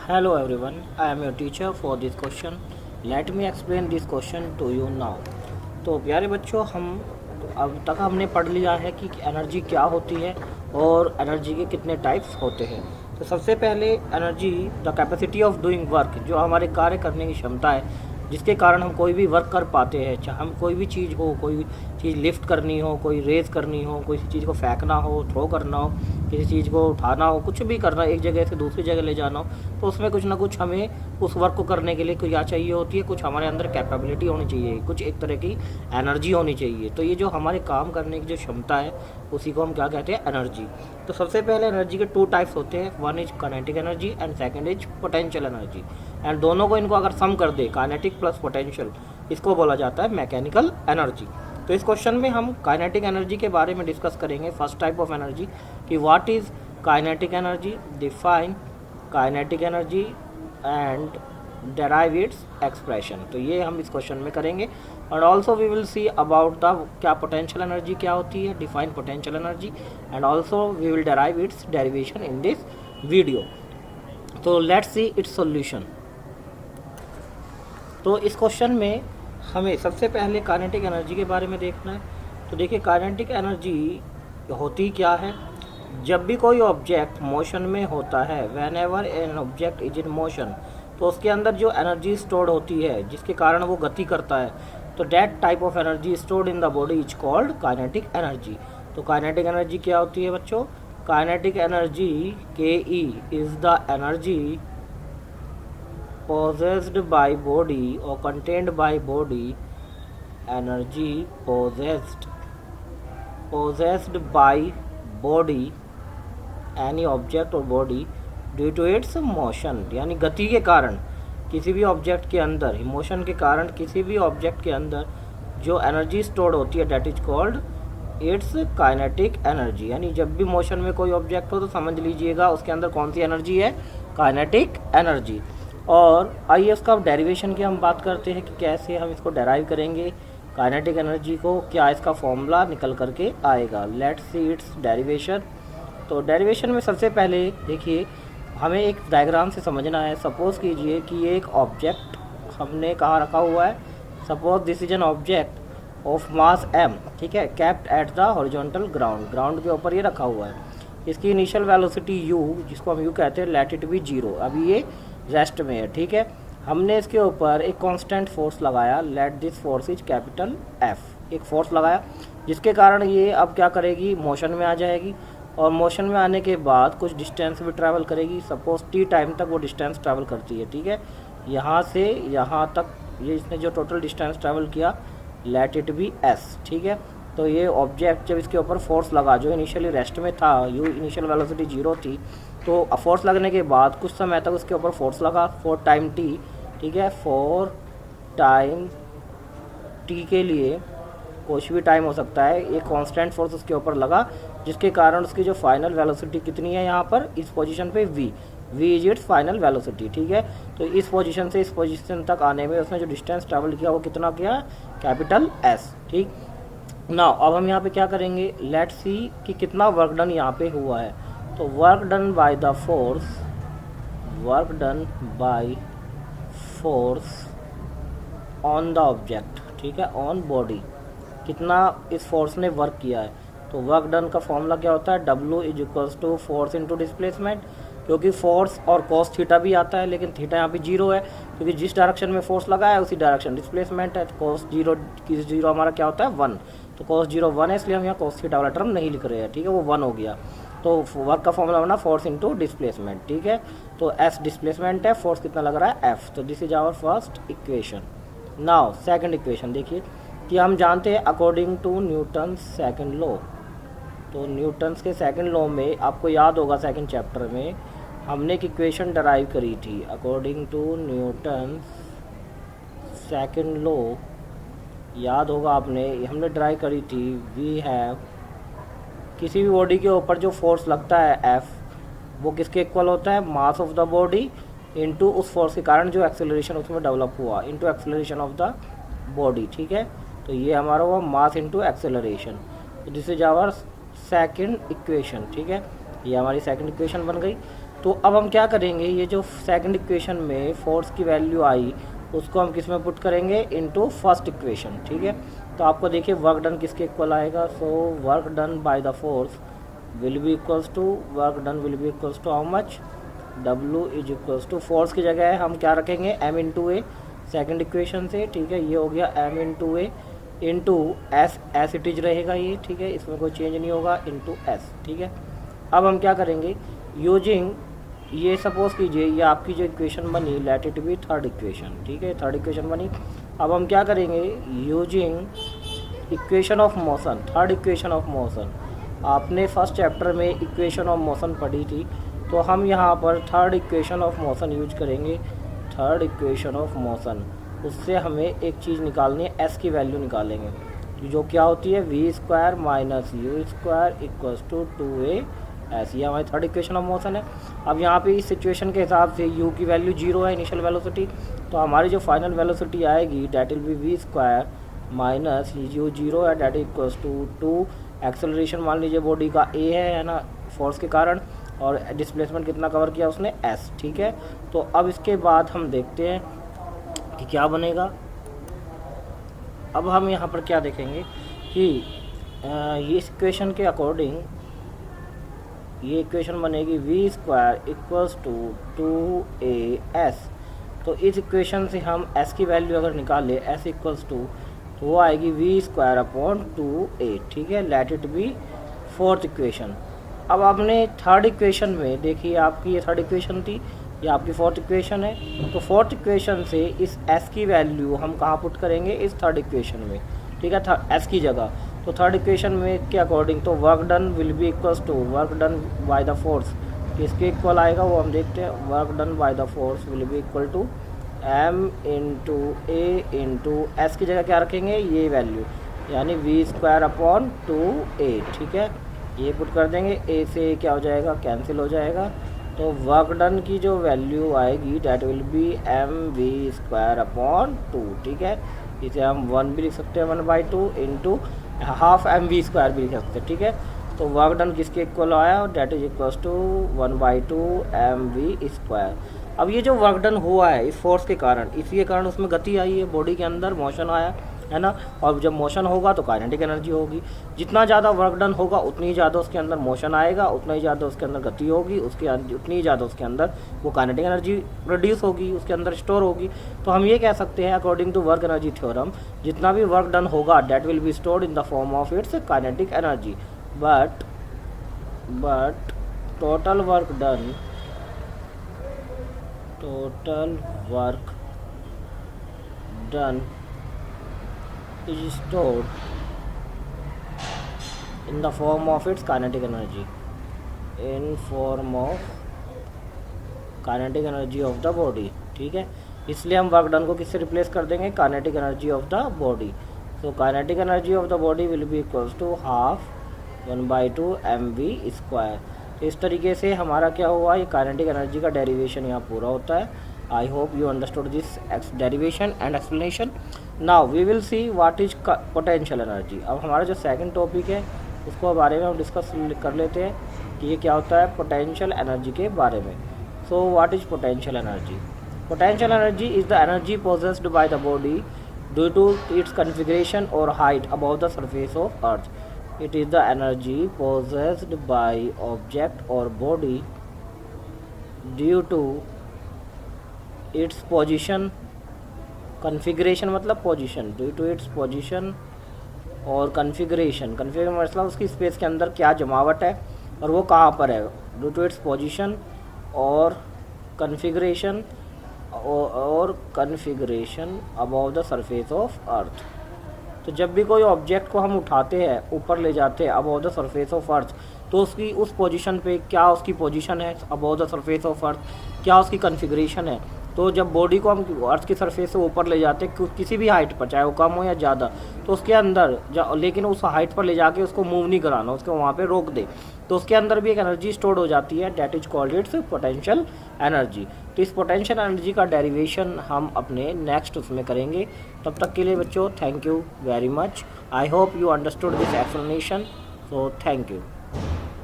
Hello everyone, I am your teacher for this question. Let me explain this question to you now. तो प्यारे बच्चों, हम अब तक हमने पढ़ लिया है कि एनर्जी क्या होती है और एनर्जी के कितने टाइप्स होते हैं। तो सबसे पहले energy the capacity of doing work, जो हमारे कार्य करने की क्षमता है, जिसके कारण हम कोई भी वर्क कर पाते हैं। चाहे हम कोई भी चीज़ हो, कोई भी चीज़ लिफ्ट करनी हो, कोई रेस करनी हो, कोई चीज़ को फेंकना हो, थ्रो करना हो, किसी चीज़ को उठाना हो, कुछ भी करना, एक जगह से दूसरी जगह ले जाना हो, तो उसमें कुछ ना कुछ हमें उस वर्क को करने के लिए क्या चाहिए होती है, कुछ हमारे अंदर कैपेबिलिटी होनी चाहिए, कुछ एक तरह की एनर्जी होनी चाहिए। तो ये जो हमारे काम करने की जो क्षमता है, उसी को हम क्या कहते हैं, एनर्जी। तो सबसे पहले एनर्जी के टू टाइप्स होते हैं, one is kinetic energy and second is potential energy. And दोनों को इनको अगर सम कर दे, काइनेटिक प्लस पोटेंशियल, इसको बोला जाता है मैकेनिकल एनर्जी। तो इस क्वेश्चन में हम काइनेटिक एनर्जी के बारे में डिस्कस करेंगे। फर्स्ट टाइप ऑफ एनर्जी कि what is kinetic energy, define kinetic energy and derive its expression। तो ये हम इस क्वेश्चन में करेंगे। और also we will see about the क्या पोटेंशियल एनर्जी क्या होती है, define potential energy, and also we will derive its derivation in this video. तो लेट्स सी इट्स सॉल्यूशन। तो इस क्वेश्चन में हमें सबसे पहले काइनेटिक एनर्जी के बारे में देखना है। तो देखिए, काइनेटिक एनर्जी होती क्या है। जब भी कोई ऑब्जेक्ट मोशन में होता है, when ever an object is in motion, तो उसके अंदर जो एनर्जी स्टोर्ड होती है, जिसके कारण वो गति करता है, तो that type of energy stored in the body is called kinetic energy. तो काइनेटिक एनर्जी क्या होती है बच्चों? काइनेटिक एनर्जी के is the energy possessed by body or contained by body, energy possessed by body, any object or body due to its motion, यानी गति के कारण किसी भी ऑब्जेक्ट के अंदर, मोशन के कारण किसी भी ऑब्जेक्ट के अंदर जो एनर्जी स्टोर्ड होती है, that is called its kinetic energy. यानी जब भी मोशन में कोई ऑब्जेक्ट हो तो समझ लीजिएगा उसके अंदर कौन सी एनर्जी है, काइनेटिक एनर्जी। और आइए उसका डेरिवेशन की हम बात करते हैं कि कैसे हम इसको डेराइव करेंगे काइनेटिक एनर्जी को, क्या इसका फॉर्मूला निकल करके आएगा। Let's see it's derivation. तो डेरिवेशन में सबसे पहले देखिए, हमें एक डायग्राम से समझना है। सपोज कीजिए कि ये एक ऑब्जेक्ट हमने कहाँ रखा हुआ है। Suppose this is an object of mass m, ठीक है, kept at the horizontal ground, ground के ऊपर ये रखा हुआ है। इसकी इनिशियल वेलोसिटी u, जिसको हम u कहते हैं, लेट इट बी 0, अभी ये रेस्ट में है, ठीक है। हमने इसके ऊपर एक कांस्टेंट फोर्स लगाया, let this force is capital F, एक फोर्स लगाया जिसके कारण ये अब क्या करेगी, मोशन में आ जाएगी। और मोशन में आने के बाद कुछ डिस्टेंस भी ट्रैवल करेगी। सपोज t टाइम तक वो डिस्टेंस ट्रैवल करती है, ठीक है, यहाँ से यहाँ तक ये इसने जो टोटल डिस्टेंस ट्रैवल किया, लेट इट बी s, ठीक है। तो ये ऑब्जेक्ट जब इसके ऊपर फोर्स लगा, जो इनिशियली रेस्ट में था, यू इनिशियल वेलोसिटी 0 थी, तो फोर्स लगने के बाद कुछ समय तक उसके ऊपर फोर्स लगा फॉर टाइम t, ठीक है, फॉर टाइम t के लिए कुछ भी टाइम हो सकता है, एक कांस्टेंट फोर्स उसके ऊपर लगा, जिसके कारण उसकी जो फाइनल वेलोसिटी कितनी है यहाँ पर इस पोजीशन पे v is it's final velocity, ठीक है। तो इस पोजीशन से इस पोजीशन तक आने में उसने जो डिस्टेंस ट्रैवल किया वो कितना किया, कैपिटल S, ठीक। नाउ अब हम यहाँ पे क्या करेंगे, लेट्स सी कि कितना वर्क डन यहाँ पे हुआ है। तो work done by the force, work done by force on the object, ठीक है, ऑन बॉडी, कितना इस फोर्स ने वर्क किया है। तो वर्क डन का फॉर्मूला क्या होता है, W is equals to force into displacement, क्योंकि फोर्स और कॉस थीटा भी आता है, लेकिन थीटा यहाँ पे 0 है, क्योंकि जिस डायरेक्शन में फोर्स लगा है उसी डायरेक्शन डिस्प्लेसमेंट है। तो कॉस 0 हमारा क्या होता है, 1, तो कॉस 0 1 है, इसलिए हम यहाँ कॉस थीटा वाला टर्म नहीं लिख रहे हैं, ठीक है, वो 1 हो गया। तो वर्क का फॉर्मूला बना फोर्स इंटू डिस्प्लेसमेंट, ठीक है। तो S डिस्प्लेसमेंट है, फोर्स कितना लग रहा है, F। तो this is our first equation. Now second equation देखिए कि हम जानते हैं according to Newton second law. तो न्यूटन्स के सेकंड लॉ में आपको याद होगा, सेकंड चैप्टर में हमने एक इक्वेशन डराइव करी थी। According to Newton second law, याद होगा आपने, हमने डराइव करी थी, वी हैव, किसी भी बॉडी के ऊपर जो फोर्स लगता है F, वो किसके इक्वल होता है, mass of the body into उस फोर्स के कारण जो एक्सेलरेशन उसमें डेवलप हुआ, into acceleration of the body, ठीक है। तो ये हमारा हुआ मास इनटू एक्सेलरेशन। तो this is our second equation, ठीक है, ये हमारी सेकंड इक्वेशन बन गई। तो अब हम क्या करेंगे, ये जो सेकंड इक्वेशन में फोर्स की वैल्यू आई उसको हम किस में पुट करेंगे, इनटू फर्स्ट इक्वेशन, ठीक है। तो आपको देखिए वर्क डन किसके इक्वल आएगा, so work done by the force will be equals to, work done will be equals to how much, W is equals to, force की जगह हम क्या रखेंगे, M into a second equation से, ठीक है। ये हो गया M into a into s, s it is रहेगा ये, ठीक है, इसमें कोई चेंज नहीं होगा, इंटू एस, ठीक है। अब हम क्या करेंगे, यूजिंग ये सपोज कीजिए ये आपकी जो इक्वेशन बनी, let it be third equation, ठीक है, थर्ड इक्वेशन बनी। अब हम क्या करेंगे, using equation of motion, third equation of motion, आपने फर्स्ट चैप्टर में इक्वेशन ऑफ मोशन पढ़ी थी, तो हम यहाँ पर third equation of motion use करेंगे। थर्ड इक्वेशन ऑफ मोशन, उससे हमें एक चीज़ निकालनी है, एस की वैल्यू निकालेंगे, जो क्या होती है, v square minus u square equals to 2a s, ये हमारी थर्ड इक्वेशन ऑफ मोशन है। अब यहाँ पे इस सिचुएशन के हिसाब से u की वैल्यू 0 है, इनिशियल वेलोसिटी, तो हमारी जो फाइनल वेलोसिटी आएगी that will be v square minus u 0 है, डैट इक्वल्स टू 2, एक्सेलरेशन मान लीजिए बॉडी का a है ना, फोर्स के कारण, और डिस्प्लेसमेंट कितना कवर किया उसने, s, ठीक है। तो अब इसके बाद हम देखते हैं कि क्या बनेगा। अब हम यहाँ पर क्या देखेंगे कि ये इस इक्वेशन के अकॉर्डिंग ये इक्वेशन बनेगी we square equals to 2as। तो इस इक्वेशन से हम s की वैल्यू अगर निकाले, s इक्वल्स टू, तो वो आएगी वी स्क्वायर अपॉन 2a, ठीक है, let it be fourth equation. अब आपने थर्ड इक्वेशन में देखिए, आपकी ये थर्ड इक्वेशन थी, ये आपकी फोर्थ इक्वेशन है, तो फोर्थ इक्वेशन से इस s की वैल्यू हम कहाँ पुट करेंगे, इस थर्ड इक्वेशन में, ठीक है, s की जगह। तो थर्ड इक्वेशन में के अकॉर्डिंग तो work done will be equals to work done by the force, किसके इक्वल आएगा वो हम देखते हैं, work done by the force will be equal to m into a into s की जगह क्या रखेंगे, ये वैल्यू, यानी वी स्क्वायर अपॉन 2a, ठीक है, ये पुट कर देंगे, a से क्या हो जाएगा, कैंसिल हो जाएगा। तो वर्क डन की जो वैल्यू आएगी that will be m v square upon 2, ठीक है, इसे हम 1 भी लिख सकते हैं, 1/2 into half m v square भी लिख सकते हैं, ठीक है। तो वर्क डन किसके इक्वल आया, that is equals to 1/2 m v square. अब ये जो वर्क डन हुआ है इस फोर्स के कारण, इसी के कारण उसमें गति आई है, बॉडी के अंदर मोशन आया है ना, और जब मोशन होगा तो काइनेटिक एनर्जी होगी। जितना ज़्यादा वर्क डन होगा उतनी ही ज़्यादा उसके अंदर मोशन आएगा, उतना ही ज़्यादा उसके अंदर गति होगी, उतनी ही ज़्यादा उसके अंदर वो काइनेटिक एनर्जी प्रोड्यूस होगी, उसके अंदर स्टोर होगी। तो हम ये कह सकते हैं according to work energy theorem, जितना भी वर्क डन होगा that will be stored in the form of its kinetic energy, but total work done is stored in the form of its kinetic energy, in form of kinetic energy of the body, ठीक है। इसलिए हम work done को किससे replace कर देंगे, kinetic energy of the body. So kinetic energy of the body will be equals to half 1/2 mv square. तो इस तरीके से हमारा क्या हुआ, ये काइनेटिक एनर्जी का डेरिवेशन यहाँ पूरा होता है। I hope you understood this derivation and explanation. Now we will see what is potential energy. अब हमारा जो सेकंड टॉपिक है उसको बारे में हम डिस्कस कर लेते हैं कि ये क्या होता है पोटेंशियल एनर्जी के बारे में। So what is potential energy? Potential energy is the energy possessed by the body due to its configuration or height above the surface of earth. It is the energy possessed by object or body due to its position, configuration मतलब position, due to its position और configuration मतलब उसकी space के अंदर क्या जमावट है और वो कहाँ पर है, ड्यू टू इट्स पोजीशन और configuration above the surface of earth. तो जब भी कोई ऑब्जेक्ट को हम उठाते हैं ऊपर ले जाते हैं above the surface of earth, तो उसकी उस पोजीशन पे क्या उसकी पोजीशन है above the surface of earth, क्या उसकी कन्फिग्रेशन है। तो जब बॉडी को हम अर्थ की सरफेस से ऊपर ले जाते हैं किसी भी हाइट पर, चाहे वो कम हो या ज़्यादा, तो उसके अंदर लेकिन उस हाइट पर ले जाके उसको मूव नहीं कराना, उसको वहाँ पे रोक दे, तो उसके अंदर भी एक एनर्जी स्टोर्ड हो जाती है, that is called it's potential energy. तो इस पोटेंशियल एनर्जी का डेरिवेशन हम अपने नेक्स्ट उसमें करेंगे। तब तक के लिए बच्चों thank you very much. I hope you understood this explanation, so thank you.